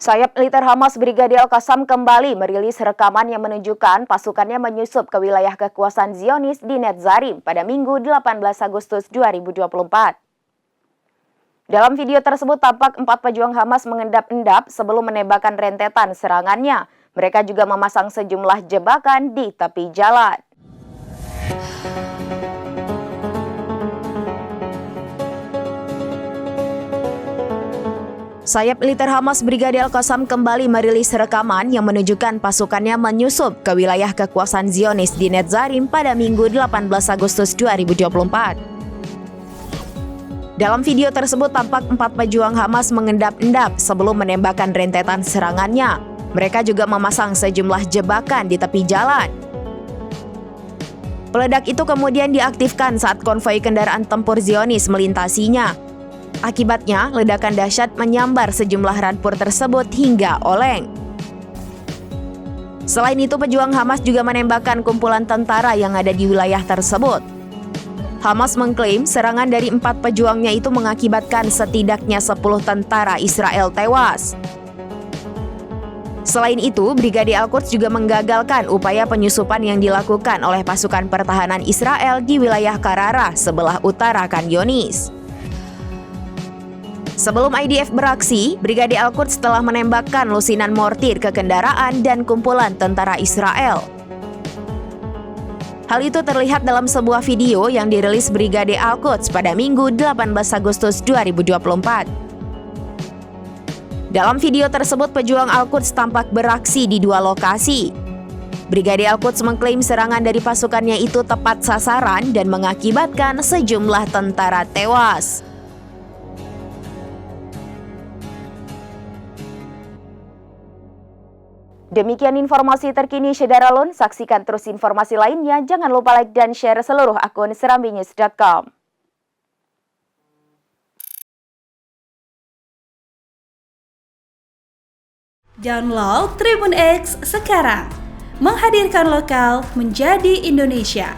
Sayap militer Hamas Brigadir Al-Qassam kembali merilis rekaman yang menunjukkan pasukannya menyusup ke wilayah kekuasaan Zionis di Netzarim pada Minggu 18 Agustus 2024. Dalam video tersebut tampak 4 pejuang Hamas mengendap-endap sebelum menembakkan rentetan serangannya. Mereka juga memasang sejumlah jebakan di tepi jalan. Sayap militer Hamas Brigadir Al-Qassam kembali merilis rekaman yang menunjukkan pasukannya menyusup ke wilayah kekuasaan Zionis di Netzarim pada Minggu 18 Agustus 2024. Dalam video tersebut tampak 4 pejuang Hamas mengendap-endap sebelum menembakkan rentetan serangannya. Mereka juga memasang sejumlah jebakan di tepi jalan. Peledak itu kemudian diaktifkan saat konvoi kendaraan tempur Zionis melintasinya. Akibatnya, ledakan dahsyat menyambar sejumlah rampur tersebut hingga oleng. Selain itu, pejuang Hamas juga menembakkan kumpulan tentara yang ada di wilayah tersebut. Hamas mengklaim serangan dari 4 pejuangnya itu mengakibatkan setidaknya 10 tentara Israel tewas. Selain itu, Brigadir Al-Quds juga menggagalkan upaya penyusupan yang dilakukan oleh pasukan pertahanan Israel di wilayah Karara sebelah utara Khan Younis. Sebelum IDF beraksi, Brigadir Al-Quds telah menembakkan lusinan mortir ke kendaraan dan kumpulan tentara Israel. Hal itu terlihat dalam sebuah video yang dirilis Brigadir Al-Quds pada Minggu 18 Agustus 2024. Dalam video tersebut, pejuang Al-Quds tampak beraksi di 2 lokasi. Brigadir Al-Quds mengklaim serangan dari pasukannya itu tepat sasaran dan mengakibatkan sejumlah tentara tewas. Demikian informasi terkini Syederalun. Saksikan terus informasi lainnya. Jangan lupa like dan share seluruh akun serambinews.com. Download Tribun X sekarang. Menghadirkan lokal menjadi Indonesia.